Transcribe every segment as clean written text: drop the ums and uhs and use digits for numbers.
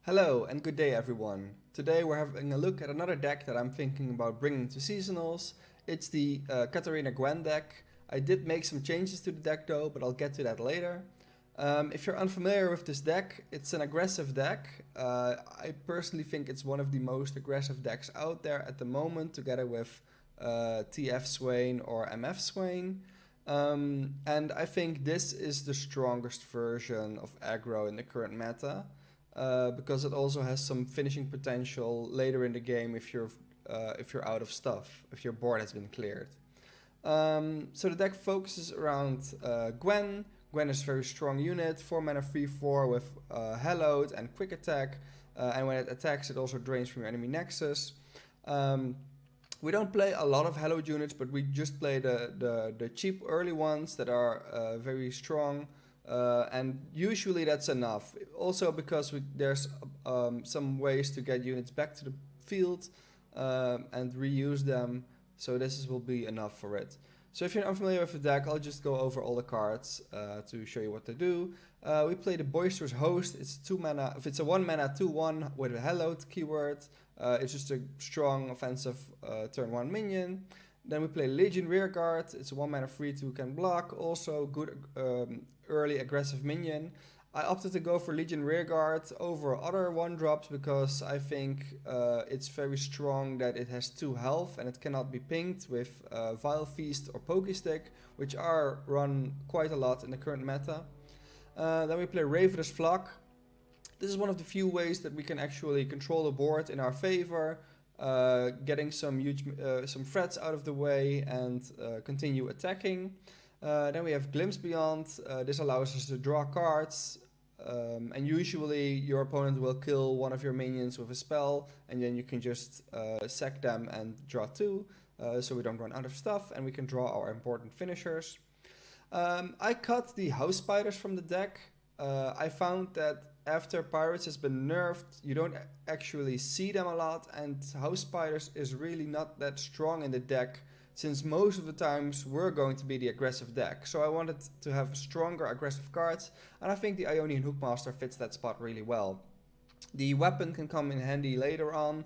Hello and good day everyone. Today we're having a look at another deck that I'm thinking about bringing to seasonals. It's the Katarina Gwen deck. I did make some changes to the deck though, but I'll get to that later. If you're unfamiliar with this deck, it's an aggressive deck. I personally think it's one of the most aggressive decks out there at the moment, together with TF Swain or MF Swain. And I think this is the strongest version of aggro in the current meta. Because it also has some finishing potential later in the game if you're out of stuff, if your board has been cleared. So the deck focuses around Gwen. Gwen is a very strong unit, 4 mana 3/4 with Hallowed and Quick Attack, and when it attacks it also drains from your enemy nexus. We don't play a lot of Hallowed units, but we just play the cheap early ones that are very strong. And usually that's enough. Also because there's some ways to get units back to the field and reuse them, so will be enough for it. So if you're unfamiliar with the deck, I'll just go over all the cards to show you what to do. We play the Boisterous Host. It's 2 mana. If it's a 1 mana 2/1 with a Hallowed keyword, it's just a strong offensive turn 1 minion. Then we play Legion Rearguard. It's a 1 mana 3/2 can block. Also good early aggressive minion. I opted to go for Legion Rearguard over other 1-drops because I think it's very strong that it has 2 health and it cannot be pinged with Vile Feast or Pokestick, which are run quite a lot in the current meta. Then we play Ravenous Flock. This is one of the few ways that we can actually control the board in our favor. Getting some threats out of the way and continue attacking. Then we have Glimpse Beyond. This allows us to draw cards, and usually your opponent will kill one of your minions with a spell, and then you can just sack them and draw 2, so we don't run out of stuff, and we can draw our important finishers. I cut the House Spiders from the deck. I found that after Pirates has been nerfed, you don't actually see them a lot, and House Spiders is really not that strong in the deck, since most of the times we're going to be the aggressive deck. So I wanted to have stronger aggressive cards, and I think the Ionian Hookmaster fits that spot really well. The weapon can come in handy later on,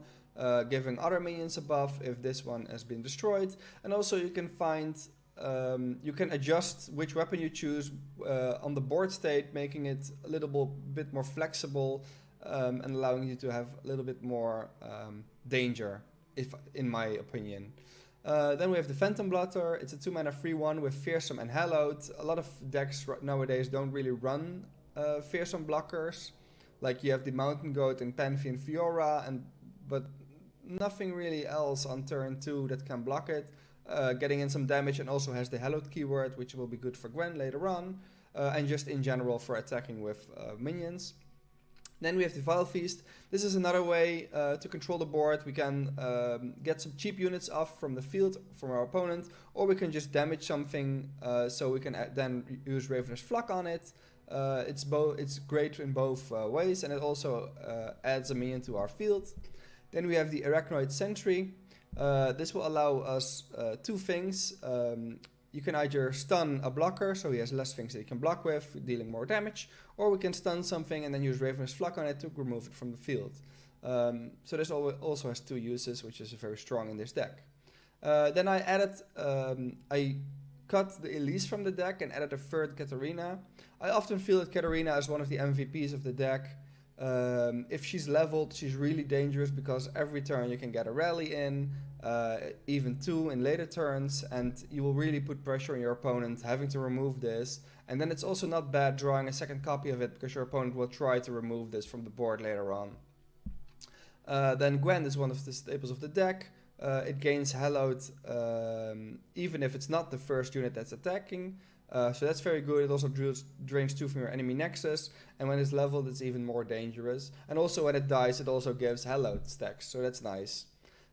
giving other minions a buff if this one has been destroyed, and also you can find you can adjust which weapon you choose on the board state, making it a little bit more flexible and allowing you to have a little bit more danger, in my opinion. Then we have the Phantom Blotter. It's a 2 mana 3/1 with Fearsome and Hallowed. A lot of decks nowadays don't really run Fearsome blockers. Like you have the Mountain Goat and Pantheon Fiora, but nothing really else on turn 2 that can block it. Getting in some damage, and also has the Hallowed keyword, which will be good for Gwen later on, and just in general for attacking with minions. Then we have the Vile Feast. This is another way to control the board. We can get some cheap units off from the field from our opponent, or we can just damage something, so we can then use Ravenous Flock on it. It's great in both ways, and it also adds a minion to our field. Then we have the Arachnoid Sentry. This will allow us 2 things. You can either stun a blocker, so he has less things that he can block with, dealing more damage, or we can stun something and then use Ravenous Flock on it to remove it from the field. So this also has 2 uses, which is very strong in this deck. Then I cut the Elise from the deck and added a 3rd Katarina. I often feel that Katarina is one of the MVPs of the deck. If she's leveled, she's really dangerous because every turn you can get a rally in, even 2 in later turns, and you will really put pressure on your opponent having to remove this. And then it's also not bad drawing a 2nd copy of it because your opponent will try to remove this from the board later on. Then Gwen is one of the staples of the deck. It gains Hallowed even if it's not the first unit that's attacking. So that's very good. It also drains 2 from your enemy nexus, and when it's leveled it's even more dangerous. And also when it dies it also gives Hallowed stacks, so that's nice.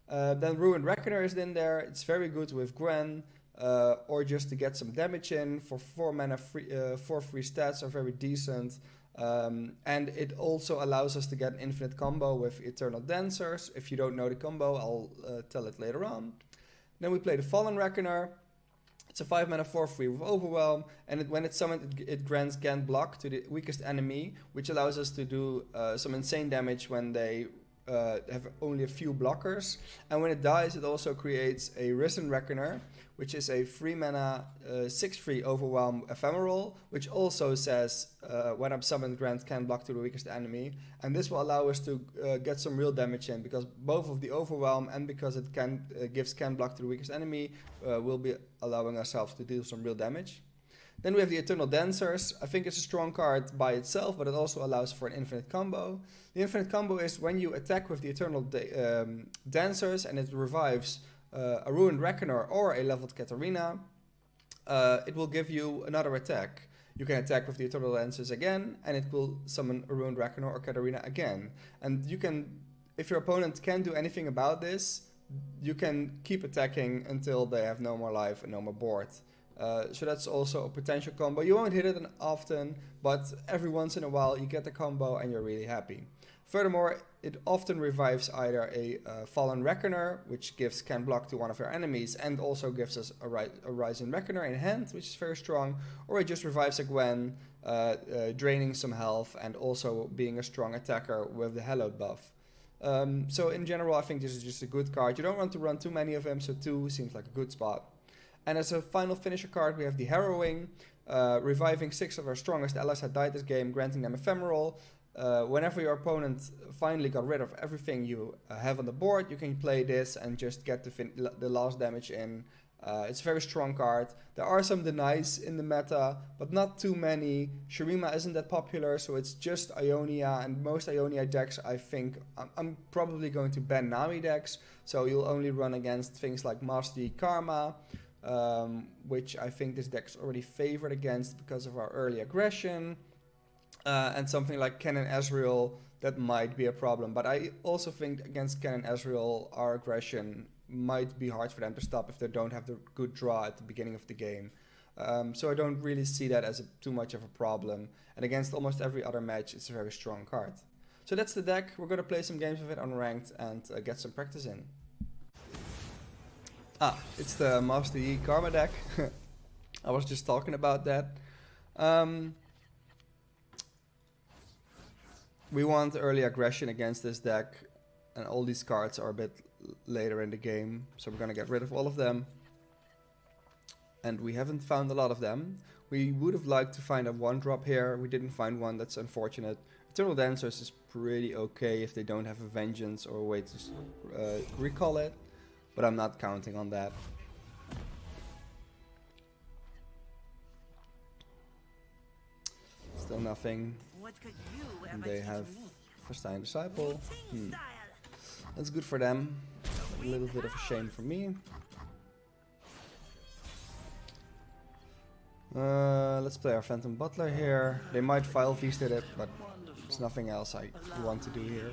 Then Ruined Reckoner is in there. It's very good with Gwen, or just to get some damage in. For 4 mana 4/3 stats are very decent. And it also allows us to get an infinite combo with Eternal Dancers. If you don't know the combo, I'll tell it later on. Then we play the Fallen Reckoner. It's a 5 mana 4/3 with Overwhelm, and when it's summoned, it grants Gant block to the weakest enemy, which allows us to do some insane damage when they have only a few blockers. And when it dies, it also creates a Risen Reckoner, which is a 3 mana 6/3 Overwhelm Ephemeral, which also says when I'm summoned, grant can block to the weakest enemy. And this will allow us to get some real damage in, because both of the Overwhelm and because it can gives can block to the weakest enemy, will be allowing ourselves to deal some real damage. Then we have the Eternal Dancers. I think it's a strong card by itself, but it also allows for an infinite combo. The infinite combo is when you attack with the Eternal Dancers and it revives a Ruined Reckoner or a leveled Katarina, it will give you another attack. You can attack with the Eternal Dancers again, and it will summon a Ruined Reckoner or Katarina again. And you can, if your opponent can't do anything about this, you can keep attacking until they have no more life and no more board. So that's also a potential combo. You won't hit it often, but every once in a while you get the combo and you're really happy. Furthermore, it often revives either a Fallen Reckoner, which gives can block to one of your enemies, and also gives us a Rising Reckoner in hand, which is very strong, or it just revives a Gwen, draining some health and also being a strong attacker with the Hallowed buff. So in general, I think this is just a good card. You don't want to run too many of them, so 2 seems like a good spot. And as a final finisher card, we have the Harrowing, reviving 6 of our strongest allies had died this game, granting them Ephemeral. Whenever your opponent finally got rid of everything you have on the board, you can play this and just get the last damage in. It's a very strong card. There are some denies in the meta, but not too many. Shurima isn't that popular, so it's just Ionia, and most Ionia decks, I think, I'm probably going to ban Nami decks, so you'll only run against things like Mastery Karma, which I think this deck's already favored against because of our early aggression, and something like Canon Ezreal, that might be a problem. But I also think against Canon Ezreal, our aggression might be hard for them to stop if they don't have the good draw at the beginning of the game. So I don't really see that as too much of a problem. And against almost every other match, it's a very strong card. So that's the deck. We're going to play some games with it on ranked and get some practice in. It's the Master Yi Karma deck. I was just talking about that. We want early aggression against this deck, and all these cards are a bit later in the game, so we're gonna get rid of all of them. And we haven't found a lot of them. We would have liked to find a 1-drop here. We didn't find one, that's unfortunate. Eternal Dancers is pretty okay if they don't have a Vengeance or a way to recall it, but I'm not counting on that. Still nothing. And they have First-Time Disciple. That's good for them. A little bit of a shame for me. Let's play our Phantom Butler here. They might File Feast it, but there's nothing else I want to do here.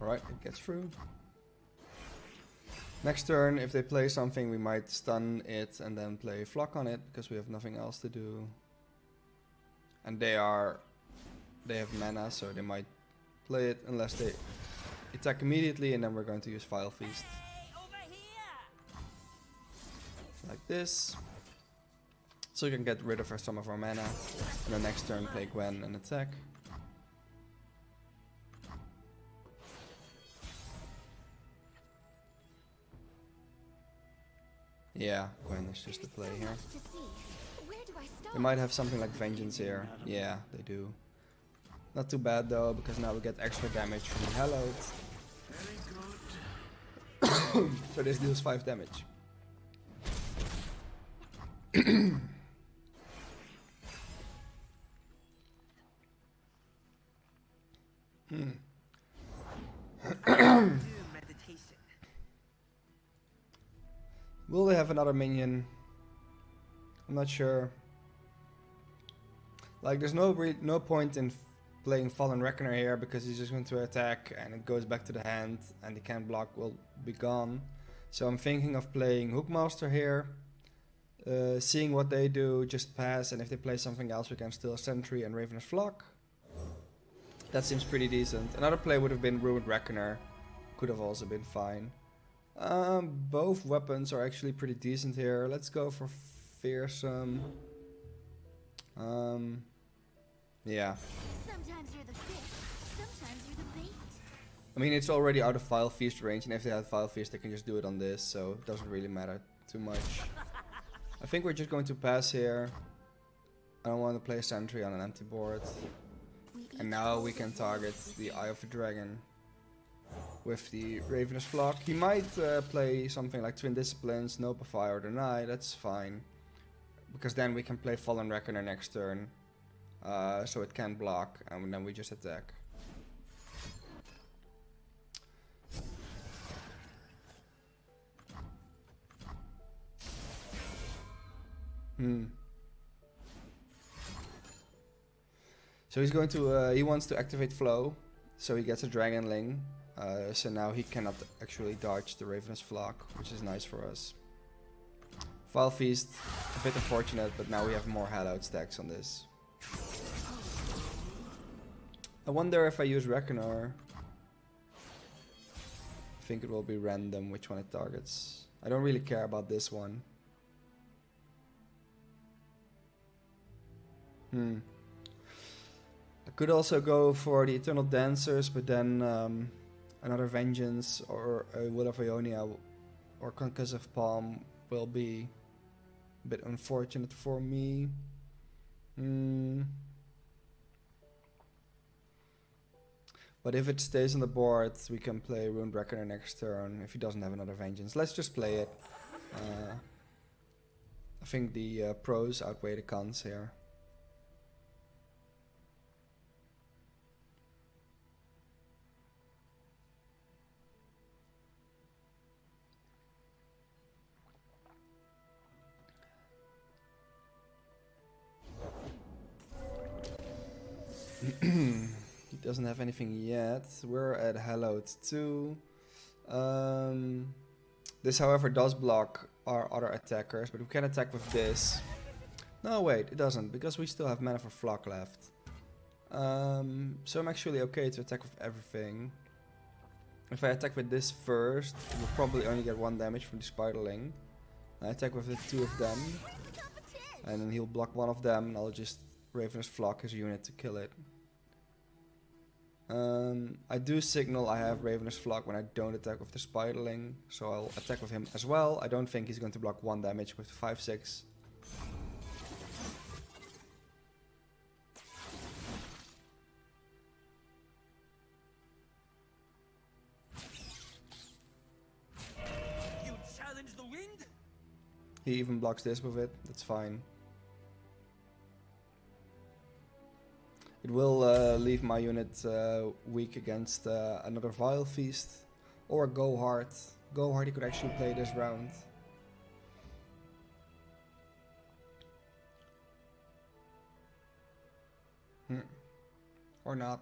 Alright, it gets through. Next turn, if they play something, we might stun it and then play Flock on it, because we have nothing else to do. And they have mana, so they might play it unless they attack immediately, and then we're going to use File Feast. Like this. So you can get rid of some of our mana, and the next turn play Gwen and attack. Yeah, Gwen is just the play here. They might have something like Vengeance here. Yeah, they do. Not too bad though, because now we get extra damage from the Hallowed. So this deals 5 damage. Will they have another minion? I'm not sure. Like, there's no point in playing Fallen Reckoner here, because he's just going to attack and it goes back to the hand and the can block will be gone. So I'm thinking of playing Hookmaster here, seeing what they do, just pass, and if they play something else we can still Sentry and Ravenous Flock. That seems pretty decent. Another play would have been Ruined Reckoner, could have also been fine. Both weapons are actually pretty decent here. Let's go for fearsome. Yeah. Sometimes you're the fish, sometimes you're the bait. I mean, it's already out of Vile Feast range, and if they had Vile Feast, they can just do it on this, so it doesn't really matter too much. I think we're just going to pass here. I don't want to play a sentry on an empty board. And now we can target the Eye of the Dragon with the Ravenous Flock. He might play something like Twin Disciplines, Notify or Deny, that's fine. Because then we can play Fallen Reckoner next turn. So it can block, and then we just attack. So he's going to, he wants to activate Flow, so he gets a Dragonling. So now he cannot actually dodge the Ravenous Flock, which is nice for us. Vile Feast, a bit unfortunate, but now we have more Hallowed stacks on this. I wonder if I use Reckoner. I think it will be random which one it targets. I don't really care about this one. I could also go for the Eternal Dancers, but then another Vengeance or a Will of Ionia or Concussive Palm will be a bit unfortunate for me. But if it stays on the board, we can play Rune Reckoner next turn if he doesn't have another Vengeance. Let's just play it. I think the pros outweigh the cons here. He doesn't have anything yet. We're at Hallowed 2. This, however, does block our other attackers, but we can attack with this. No, wait, it doesn't, because we still have mana for Flock left. So I'm actually okay to attack with everything. If I attack with this first, we'll probably only get 1 damage from the Spiderling. I attack with the 2 of them, and then he'll block 1 of them, and I'll just Ravenous Flock his unit to kill it. I do signal I have Ravenous Flock when I don't attack with the Spiderling, so I'll attack with him as well. I don't think he's going to block 1 damage with 5/6. You challenge the wind? He even blocks this with it, that's fine. It will leave my unit weak against another Vile Feast or Go Hard. Go Hard he could actually play this round. Or not.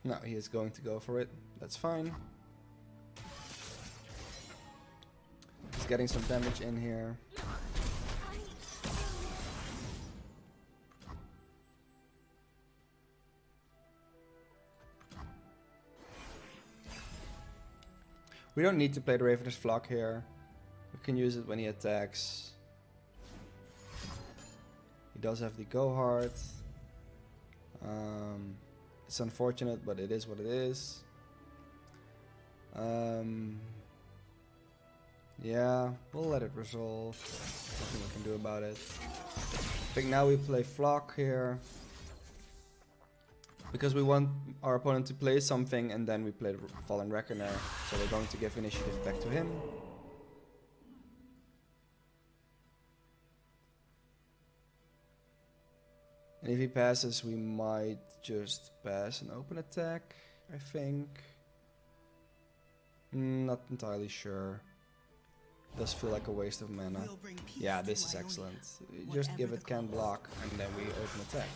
No, he is going to go for it. That's fine. He's getting some damage in here. We don't need to play the Ravenous Flock here. We can use it when he attacks. He does have the Go Hard. It's unfortunate, but it is what it is. Yeah, we'll let it resolve. Nothing we can do about it. I think now we play Flock here. Because we want our opponent to play something and then we play the Fallen Reckoner. So we're going to give initiative back to him. And if he passes, we might just pass an open attack, I think. Not entirely sure. Does feel like a waste of mana. Yeah, this is excellent. Just give it can block and then we open attack.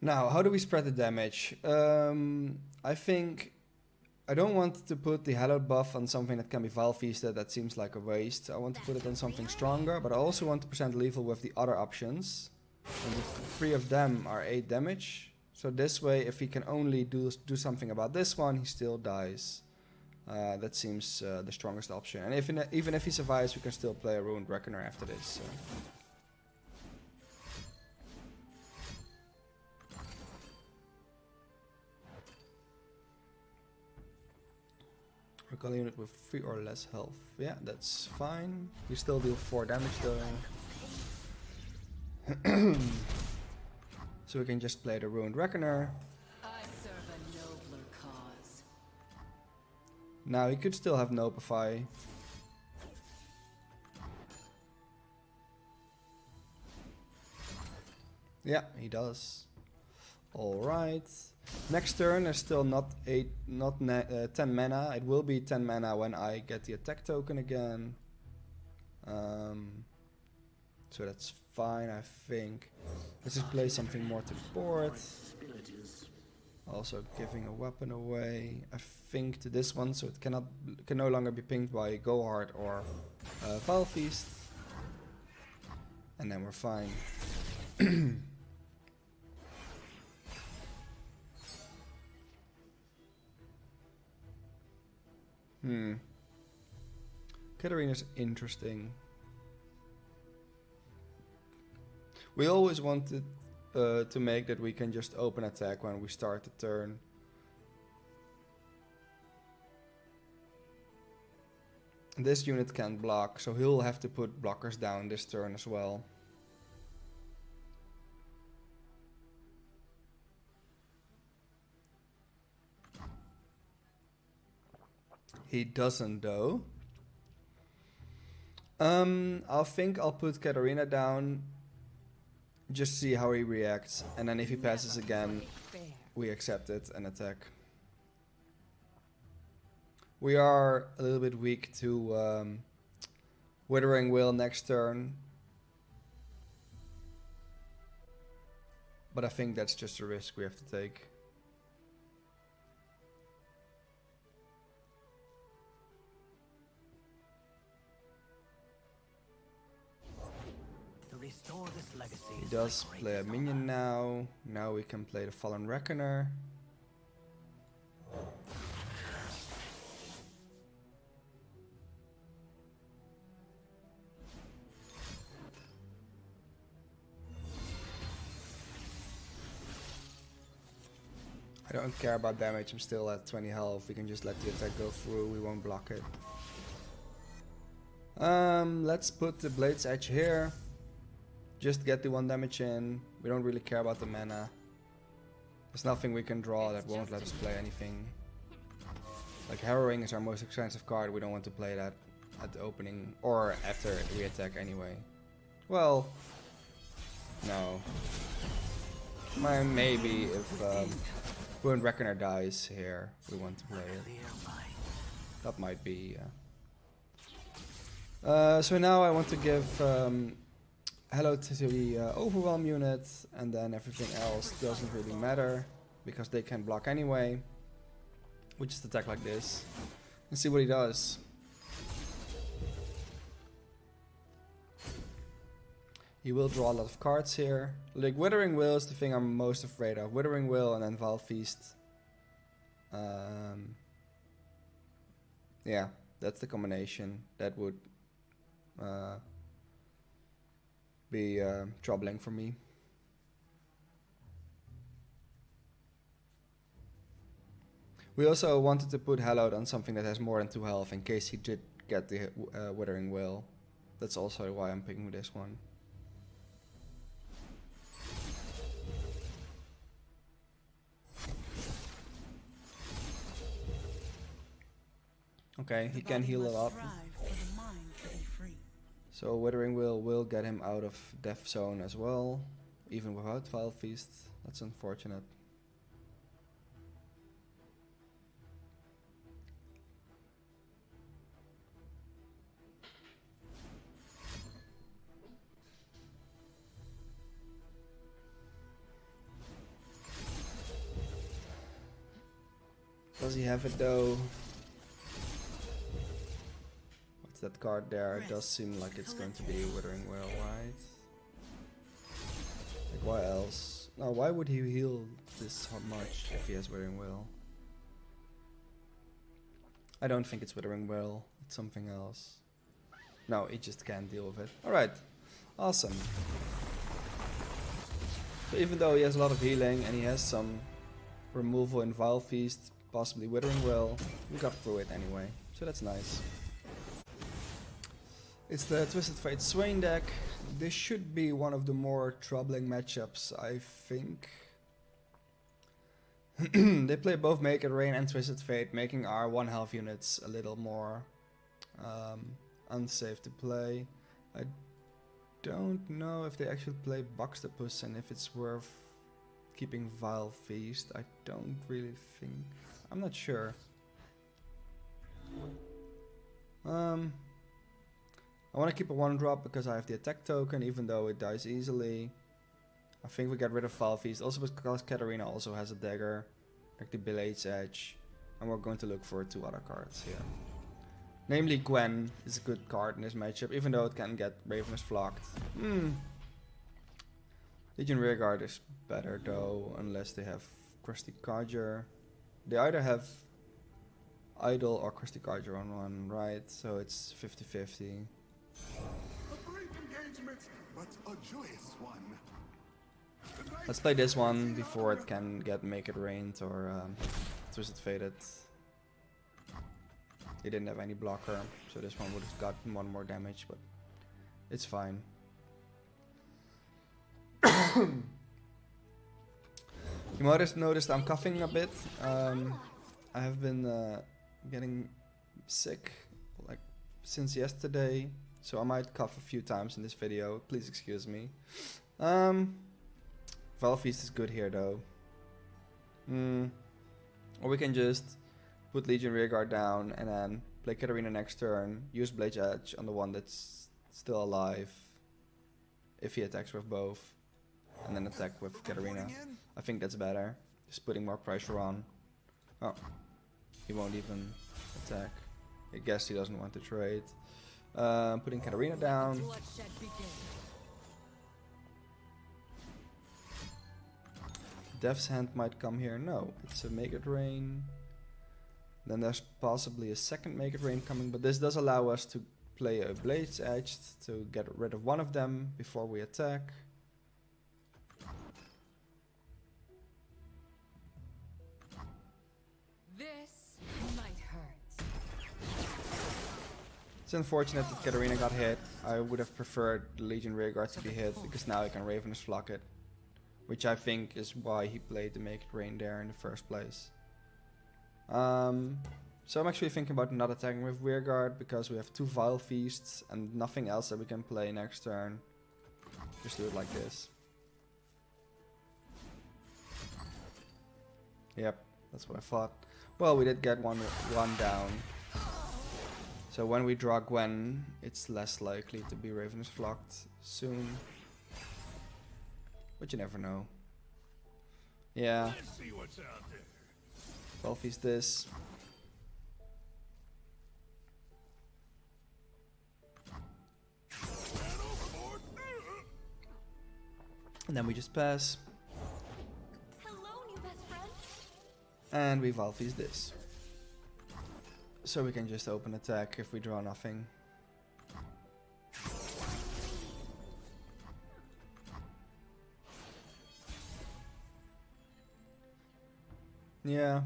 Now, how do we spread the damage? I think I don't want to put the hallowed buff on something that can be Vile Feasted. That seems like a waste. I want to put it on something stronger, but I also want to present lethal with the other options. And the three of them are 8 damage. So this way, if he can only do something about this one, he still dies. That seems the strongest option. And even if he survives, we can still play a Ruined Reckoner after this. So. Recall a unit with 3 or less health. Yeah, that's fine. We still deal 4 damage though. So we can just play the Ruined Reckoner. I serve a nobler cause. Now he could still have Nopify. Yeah, he does. Alright. Next turn is still not 10 mana. It will be 10 mana when I get the attack token again. So that's fine, I think. Let's just play something more to the board. Also giving a weapon away. I think to this one, so it can no longer be pinged by Go Hard or Vile Feast. And then we're fine. Katarina's interesting. We always wanted to make that we can just open attack when we start the turn. This unit can't block, so he'll have to put blockers down this turn as well. He doesn't though. I think I'll put Katarina down. Just see how he reacts, and then if he passes again, we accept it and attack. We are a little bit weak to Withering Will next turn, but I think that's just a risk we have to take. He does play a minion now. Now we can play the Fallen Reckoner. I don't care about damage, I'm still at 20 health. We can just let the attack go through, we won't block it. Let's put the Blade's Edge here. Just get the 1 damage in. We don't really care about the mana. There's nothing we can draw that won't let us play anything. Like Harrowing is our most expensive card. We don't want to play that at the opening or after we attack anyway. Well, no. Maybe if Ruined Reckoner dies here, we want to play it. That might be. So now I want to give hello to the Overwhelm unit, and then everything else doesn't really matter because they can block anyway. We just attack like this and see what he does. He will draw a lot of cards here. Like Withering Will is the thing I'm most afraid of. Withering Will and then Vile Feast. Yeah, that's the combination that would be troubling for me. We also wanted to put Hallowed on something that has more than 2 health in case he did get the Withering Will. That's also why I'm picking this one. Okay, he can heal a lot. So Withering will get him out of Death Zone as well, even without Vile Feast. That's unfortunate. Does he have it though? What's that card there? It does seem like it's going to be Withering Well, right? Like why else? No, why would he heal this much if he has Withering Well? I don't think it's Withering Well. It's something else. No, he just can't deal with it. Alright. Awesome. So even though he has a lot of healing and he has some removal in Vile Feast, possibly Withering Well, we got through it anyway. So that's nice. It's the Twisted Fate Swain deck. This should be one of the more troubling matchups, I think. They play both Make It Rain and Twisted Fate, making our 1 health units a little more unsafe to play. I don't know if they actually play Buxtopus and if it's worth keeping Vile Feast. I don't really think... I'm not sure. I want to keep a 1-drop because I have the attack token, even though it dies easily. I think we get rid of Vile Feast, also because Katarina also has a dagger, like the Blade's Edge, and we're going to look for 2 other cards here. Namely, Gwen is a good card in this matchup, even though it can get Ravenous Flocked. Legion Rearguard is better though, unless they have Crusty Codger. They either have Idol or Crusty Codger on one, right? So it's 50-50. A brief engagement, but a joyous one. Let's play this one before it can get Make It Rained or Twisted Fated. He didn't have any blocker, so this one would have gotten 1 more damage, but it's fine. You might have noticed I'm coughing a bit. I have been getting sick like since yesterday, so I might cough a few times in this video. Please excuse me. Vile Feast is good here though. Or we can just put Legion Rearguard down and then play Katarina next turn, use Blade's Edge on the one that's still alive if he attacks with both, and then attack with Katarina. I think that's better. Just putting more pressure on. Oh, he won't even attack. I guess he doesn't want to trade. Putting Katarina down. Death's Hand might come here. No, it's a Make It Rain. Then there's possibly a second Make It Rain coming, but this does allow us to play a Blade's Edge to get rid of one of them before we attack. This might hurt. It's unfortunate that Katarina got hit. I would have preferred the Legion Rearguard to be hit because now he can Ravenous Flock it, which I think is why he played the Make It Rain there in the first place. So I'm actually thinking about not attacking with Rearguard because we have 2 Vile Feasts and nothing else that we can play next turn. Just do it like this. Yep, that's what I thought. Well, we did get one down. So when we draw Gwen, it's less likely to be Ravenous Flocked soon. But you never know. Yeah. Let's see what's out there. Vile Feast this. And then we just pass. Hello, new best friend. And we Vile Feast this. So we can just open attack if we draw nothing. Yeah.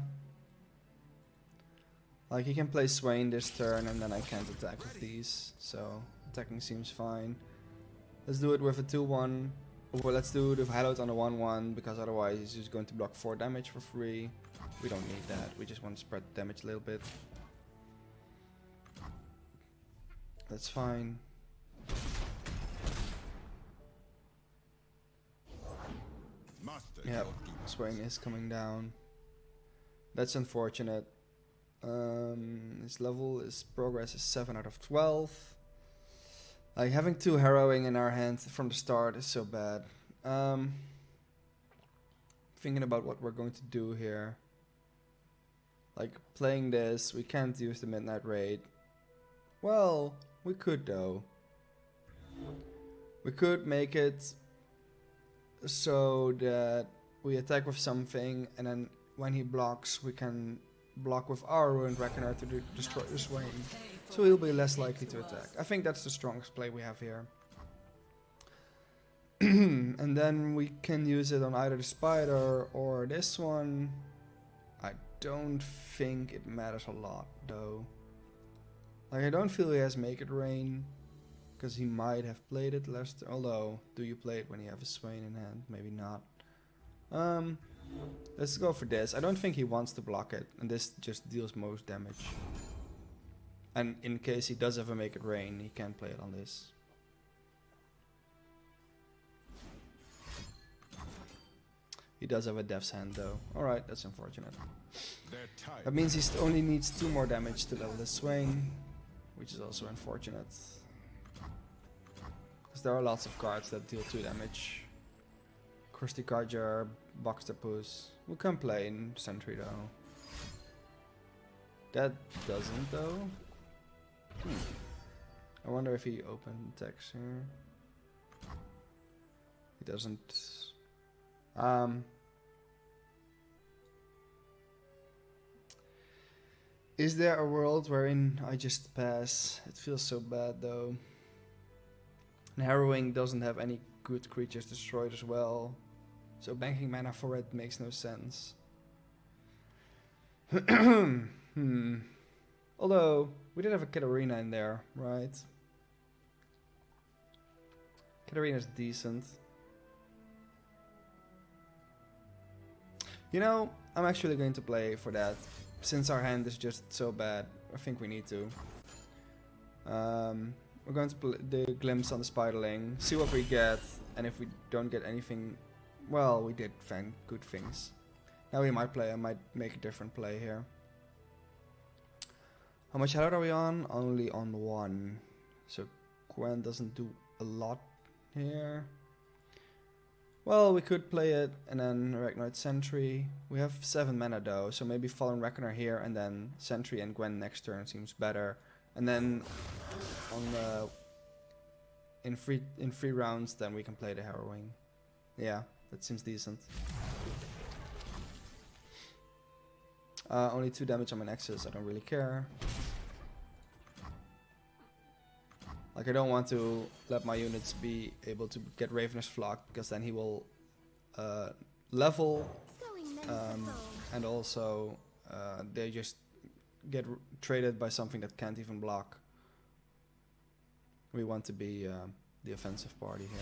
Like he can play Swain this turn and then I can't attack with these. So attacking seems fine. Let's do it with a 2-1. Or let's do it with Hallowed on a 1-1 because otherwise he's just going to block 4 damage for free. We don't need that. We just want to spread damage a little bit. That's fine. Yep, Swain is coming down. That's unfortunate. His level, his progress is 7 out of 12. Like having 2 harrowing in our hand from the start is so bad. Thinking about what we're going to do here. Like playing this, we can't use the Midnight Raid. Well, we could though. We could make it so that we attack with something, and then when he blocks, we can block with our Ruined Reckoner to destroy the Swain. So he'll be less likely to attack. I think that's the strongest play we have here. And then we can use it on either the spider or this one. I don't think it matters a lot though. Like I don't feel he has Make It Rain, because he might have played it last. Although, do you play it when you have a Swain in hand? Maybe not. Let's go for this. I don't think he wants to block it, and this just deals most damage. And in case he does ever Make It Rain, he can play it on this. He does have a Death's Hand though. Alright, that's unfortunate. That means he only needs 2 more damage to level the Swain, which is also unfortunate. Because there are lots of cards that deal 2 damage. Krusty Carger, Boxtopus. We can play in Sentry though. That doesn't though. I wonder if he opened text here. He doesn't. Is there a world wherein I just pass? It feels so bad though. And Harrowing doesn't have any good creatures destroyed as well. So banking mana for it makes no sense. Although, we did have a Katarina in there, right? Katarina's decent. You know, I'm actually going to play for that. Since our hand is just so bad, I think we need to. We're going to play the Glimpse on the Spiderling, see what we get, and if we don't get anything, well, we did find good things. Now we might play, I might make a different play here. How much health are we on? Only on 1. So Gwen doesn't do a lot here. Well, we could play it and then Arachnoid Sentry. We have 7 mana though, so maybe Fallen Reckoner here and then Sentry and Gwen next turn seems better. And then on the in free rounds, then we can play the Harrowing. Yeah, that seems decent. Only 2 damage on my Nexus, I don't really care. Like I don't want to let my units be able to get Ravener's Flock, because then he will level, and also they just get traded by something that can't even block. We want to be the offensive party here.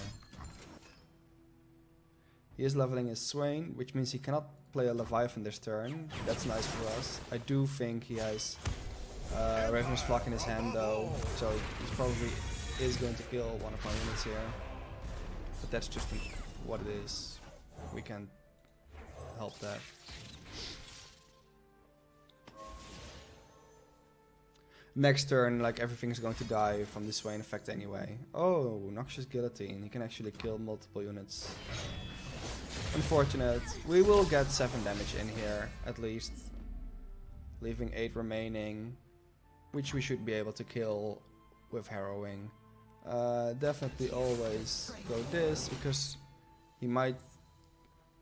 He is leveling his Swain, which means he cannot play a Leviathan this turn. That's nice for us. I do think he has Raven's Flock in his hand though, so he probably is going to kill one of my units here. But that's just what it is. We can't help that. Next turn, like everything's going to die from the Swain effect anyway. Oh, Noxious Guillotine. He can actually kill multiple units. Unfortunate. We will get 7 damage in here, at least. Leaving 8 remaining, which we should be able to kill with Harrowing. Definitely always go this, because he might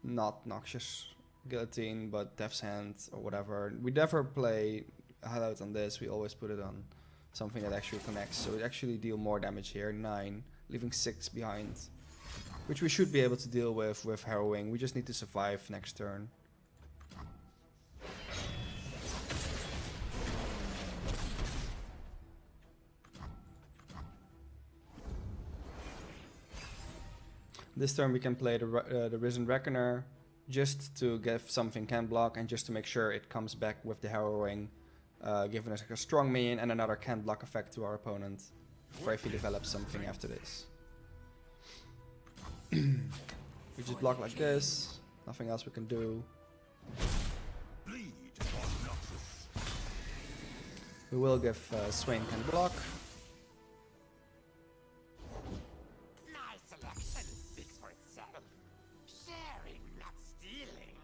not Noxious Guillotine, but Death's Hand or whatever. We never play highlight on this, we always put it on something that actually connects. So it actually deal more damage here, 9, leaving 6 behind. Which we should be able to deal with Harrowing. We just need to survive next turn. This turn we can play the Risen Reckoner, just to give something can block and just to make sure it comes back with the Harrowing, giving us a strong minion and another can block effect to our opponent, for if he develops something after this. We just block like this, nothing else we can do. We will give Swain can block. My selection speaks for itself. Sharing, not stealing.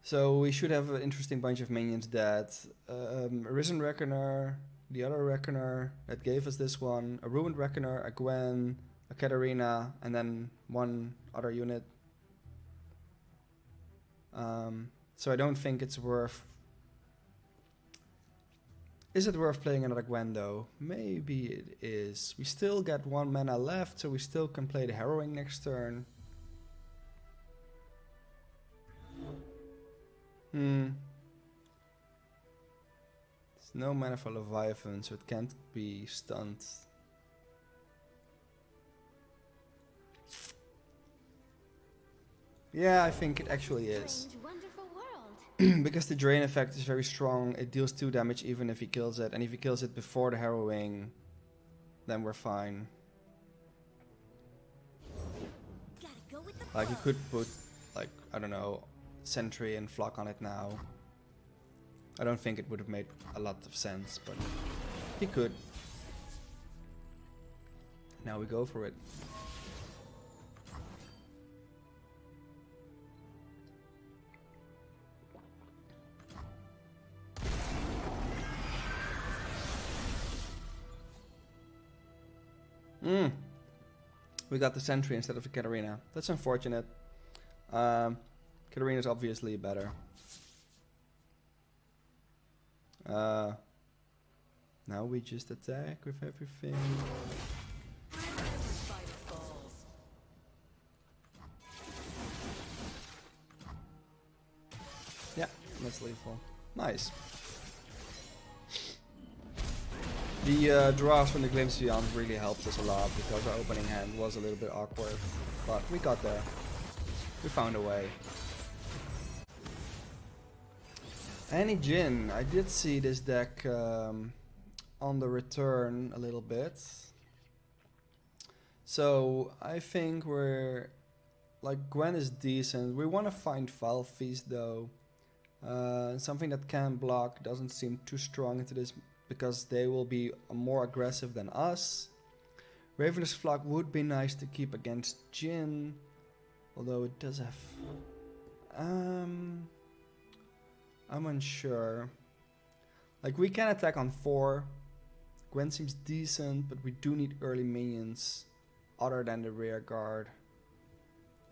So we should have an interesting bunch of minions that Risen Reckoner, the other Reckoner that gave us this one, a Ruined Reckoner, a Gwen, a Katarina, and then one other unit. So I don't think it's worth... Is it worth playing another Gwen though? Maybe it is. We still got 1 mana left, so we still can play the Harrowing next turn. There's no mana for Leviathan, so it can't be stunned. Yeah, I think it actually is. Strange, wonderful world. Because the drain effect is very strong, it deals 2 damage even if he kills it, and if he kills it before the Harrowing, then we're fine. Gotta go with the Like, you flow. could put, like, I don't know, Sentry and Flock on it now. I don't think it would have made a lot of sense, but he could. Now we go for it. We got the Sentry instead of the Katarina. That's unfortunate. Katarina's obviously better. Now we just attack with everything. Yeah, that's lethal. Nice. The draws from the Glimpse Beyond really helped us a lot because our opening hand was a little bit awkward. But we got there. We found a way. Annie Jhin, I did see this deck on the return a little bit. So I think we're like Gwen is decent. We want to find Foul Feast though. Something that can block doesn't seem too strong into this because they will be more aggressive than us. Ravenous Flock would be nice to keep against Jhin, although it does have. I'm unsure. Like we can attack on 4. Gwen seems decent, but we do need early minions other than the rear guard.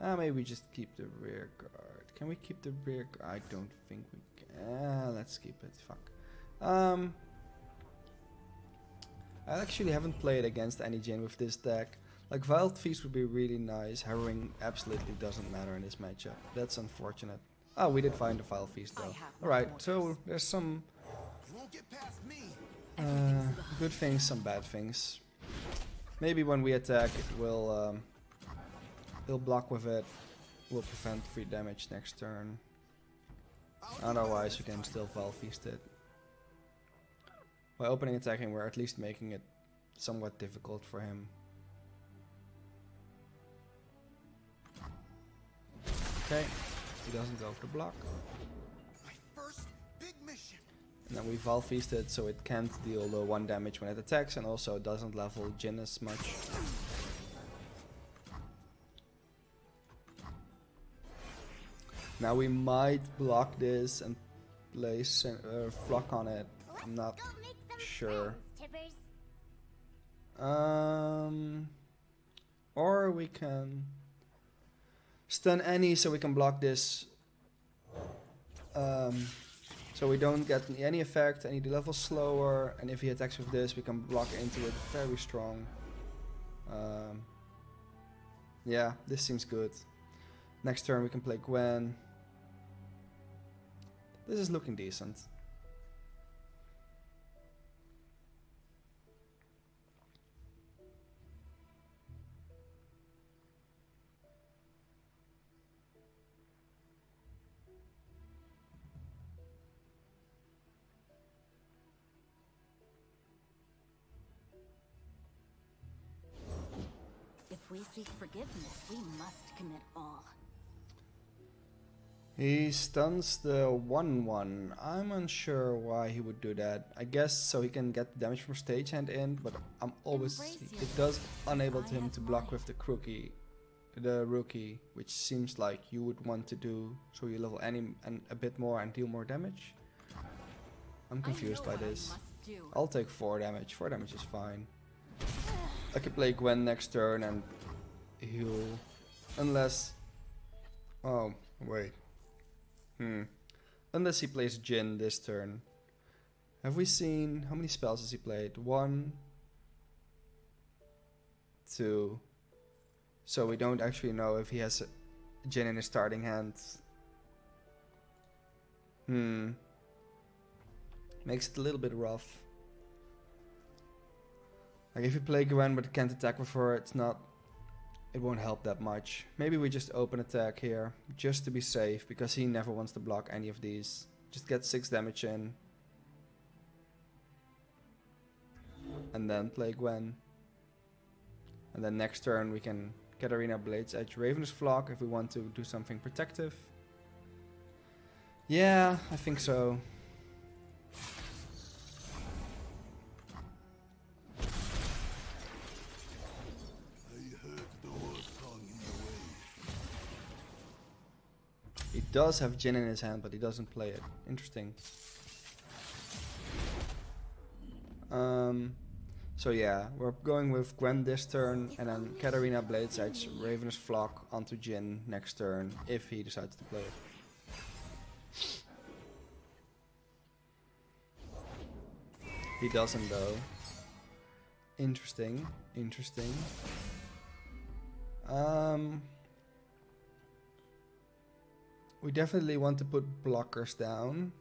Maybe we just keep the rear guard. Can we keep the rear guard? I don't think we can. Let's keep it. Fuck. I actually haven't played against Annie Jhin with this deck. Like Wild Feast would be really nice. Harrowing absolutely doesn't matter in this matchup. That's unfortunate. Oh, we did find the Vile Feast though. Alright, so there's some You won't get past me. good things, some bad things. Maybe when we attack it will he'll block with it. Will prevent free damage next turn. Otherwise we can still Vile Feast it. By opening attacking we're at least making it somewhat difficult for him. Okay. He doesn't go for the block. My first big mission. And then we Val Feast it so it can't deal the 1 damage when it attacks and also doesn't level Jhin as much. Now we might block this and place Flock on it. I'm not Go make some sure. friends, Tibbers. Or we can stun Annie so we can block this. So we don't get any effect, any level slower, and if he attacks with this we can block into it very strong. Yeah, this seems good. Next turn we can play Gwen. This is looking decent. If we seek forgiveness, we must commit all. He stuns the 1/1. I'm unsure why he would do that. I guess so he can get damage from stagehand in, but I'm always Embrace it your does enable I him have to block mine. with the crookie the rookie, which seems like you would want to do, so you level Annie and a bit more and deal more damage. I'm confused by this. I'll take 4 damage. 4 damage is fine. I could play Gwen next turn and heal. Unless... Oh, wait. Unless he plays Jhin this turn. Have we seen... How many spells has he played? 1... 2... So we don't actually know if he has Jhin in his starting hand. Makes it a little bit rough. Like if you play Gwen but can't attack with her, it won't help that much. Maybe we just open attack here, just to be safe, because he never wants to block any of these. Just get 6 damage in. And then play Gwen. And then next turn we can Katarina, Blade's Edge, Ravenous Flock if we want to do something protective. Yeah, I think so. He does have Jhin in his hand, but he doesn't play it. Interesting. So yeah, we're going with Gwen this turn, and then Katarina, Blade's Edge, Ravenous Flock onto Jhin next turn, if he decides to play it. He doesn't though. Interesting, interesting. We definitely want to put blockers down.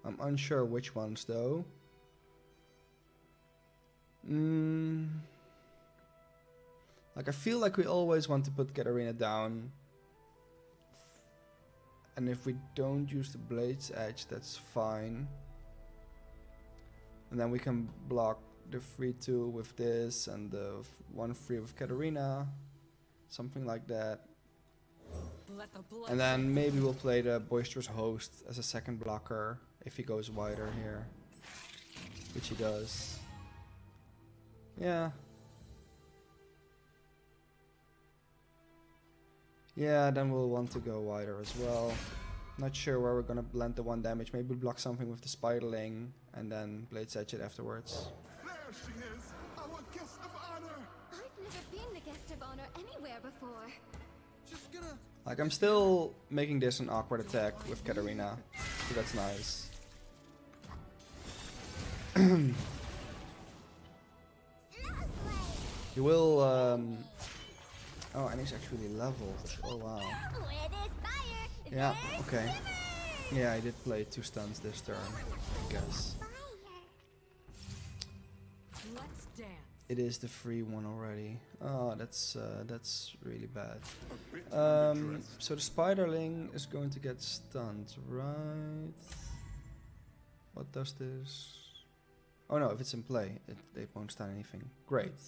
I'm unsure which ones though. Like I feel like we always want to put Katarina down. And if we don't use the Blade's Edge, that's fine. And then we can block the 3-2 with this and the 1-3 with Katarina. Something like that. And then maybe we'll play the Boisterous Host as a second blocker if he goes wider here. Which he does. Yeah. Yeah, then we'll want to go wider as well. Not sure where we're gonna blend the 1 damage. Maybe block something with the Spiderling and then Blade's Edge it afterwards. There she is, our guest of honor. I've never been the guest of honor anywhere before. Just gonna. Like I'm still making this an awkward attack with Katarina, so that's nice. You will, oh, and he's actually leveled. Oh wow. Yeah, okay. Yeah, I did play 2 stuns this turn, I guess. Let's dance. It is the free one already. Oh, that's really bad. So the Spiderling is going to get stunned, right? What does this? Oh no, if it's in play, they won't stun anything. Great.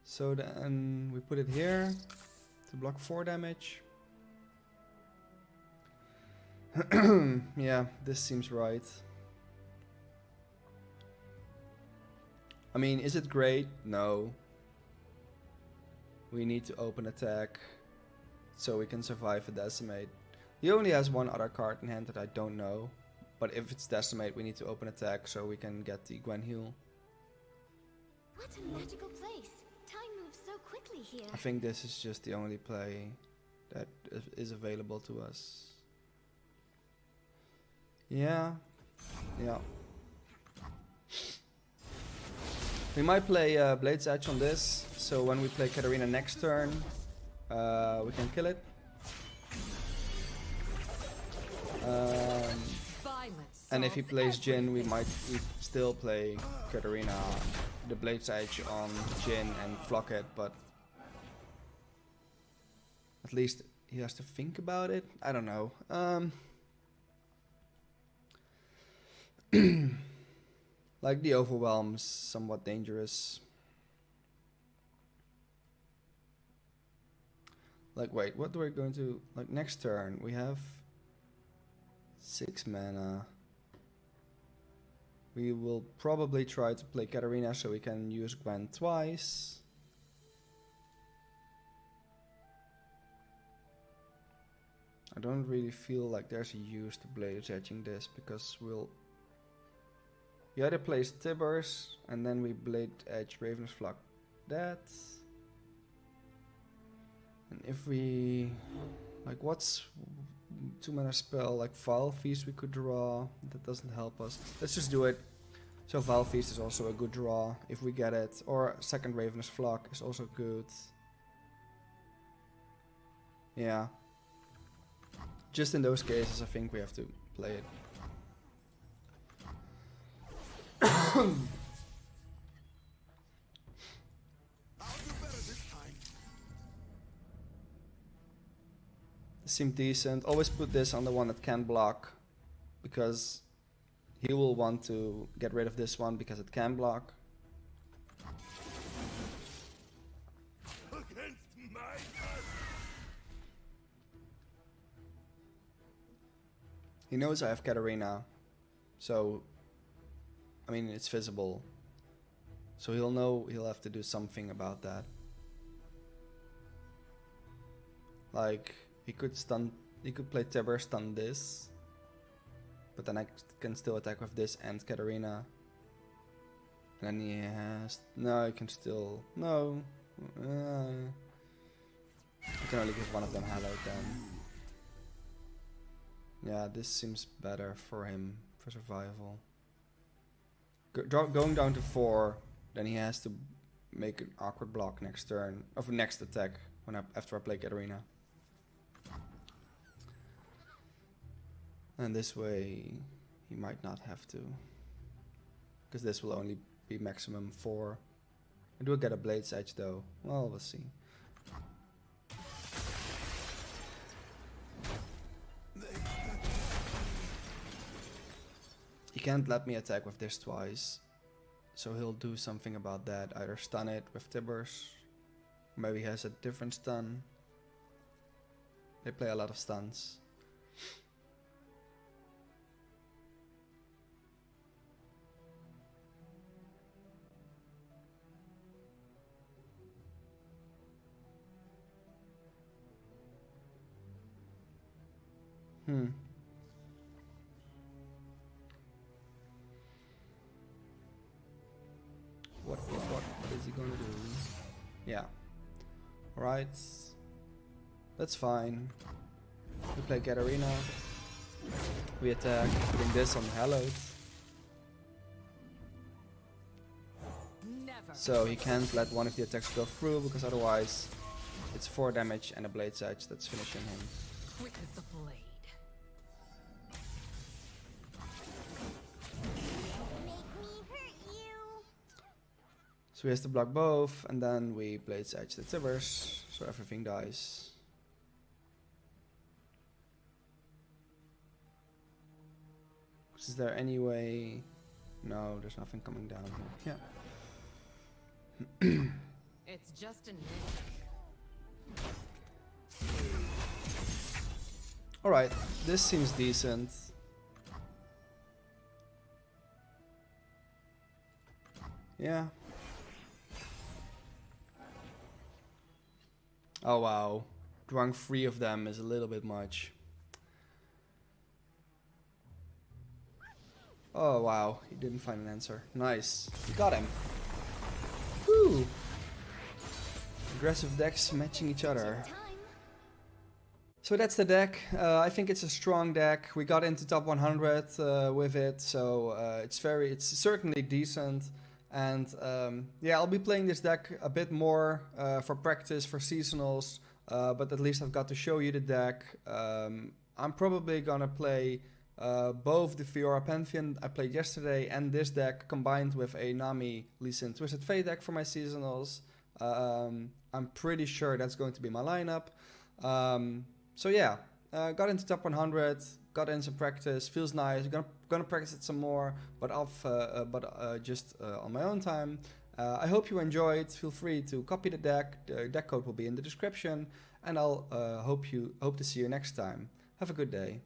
So then we put it here to block 4 damage. Yeah, this seems right. I mean, is it great? No. We need to open attack so we can survive a Decimate. He only has 1 other card in hand that I don't know. But if it's Decimate, we need to open attack so we can get the Gwen heal. What a magical place. Time moves so quickly here. I think this is just the only play that is available to us. Yeah. Yeah. We might play Blade's Edge on this, so when we play Katarina next turn, we can kill it. And if he plays Jhin, we might still play Katarina, the Blade's Edge on Jhin and flock it, but at least he has to think about it. I don't know. Like the Overwhelm's somewhat dangerous. Like wait, what we're going to like next turn? We have 6 mana. We will probably try to play Katarina so we can use Gwen twice. I don't really feel like there's a use to blade edging this because we'll... You either place Tibbers and then we blade edge Raven's Flock that. And if we... Like what's 2 mana spell? Like Vile Feast we could draw. That doesn't help us. Let's just do it. So Vile Feast is also a good draw if we get it. Or second Raven's Flock is also good. Yeah. Just in those cases I think we have to play it. I'll do better this time. This seemed decent. Always put this on the one that can block. Because he will want to get rid of this one because it can block. Against my curse. He knows I have Katarina. So, I mean, it's visible. So he'll know he'll have to do something about that. Like, he could play Tibber, stun this. But then I can still attack with this and Katarina. And then he has... No, he can still... No. I can only give one of them Hallowed then. Yeah, this seems better for him, for survival. Going down to 4, then he has to make an awkward block next turn, of next attack, after I play Katarina. And this way, he might not have to. Because this will only be maximum 4. I do get a Blade's Edge though. Well, we'll see. He can't let me attack with this twice. So he'll do something about that. Either stun it with Tibbers. Maybe he has a different stun. They play a lot of stuns. What is he gonna do? Yeah. Alright. That's fine. We play Katarina. We attack, putting this on Hallowed. Never. So he can't let one of the attacks go through because otherwise it's 4 damage and a Blade's Edge that's finishing him. Quick as the blade. So he has to block both, and then we Blade's Edge the Tibbers, so everything dies. Is there any way? No, there's nothing coming down here. Yeah. It's just a nick. Alright, this seems decent. Yeah. Oh wow. Drawing 3 of them is a little bit much. Oh wow, he didn't find an answer. Nice. We got him. Woo! Aggressive decks matching each other. So that's the deck. I think it's a strong deck. We got into top 100 with it, so it's certainly decent. And yeah, I'll be playing this deck a bit more for practice, for seasonals, but at least I've got to show you the deck. I'm probably gonna play both the Fiora Pantheon I played yesterday and this deck combined with a Nami Lee Sin Twisted Fate deck for my seasonals. I'm pretty sure that's going to be my lineup. So yeah, got into top 100, got in some practice, feels nice. Gonna practice it some more, but just on my own time. I hope you enjoyed. Feel free to copy the deck. The deck code will be in the description, and I'll hope to see you next time. Have a good day.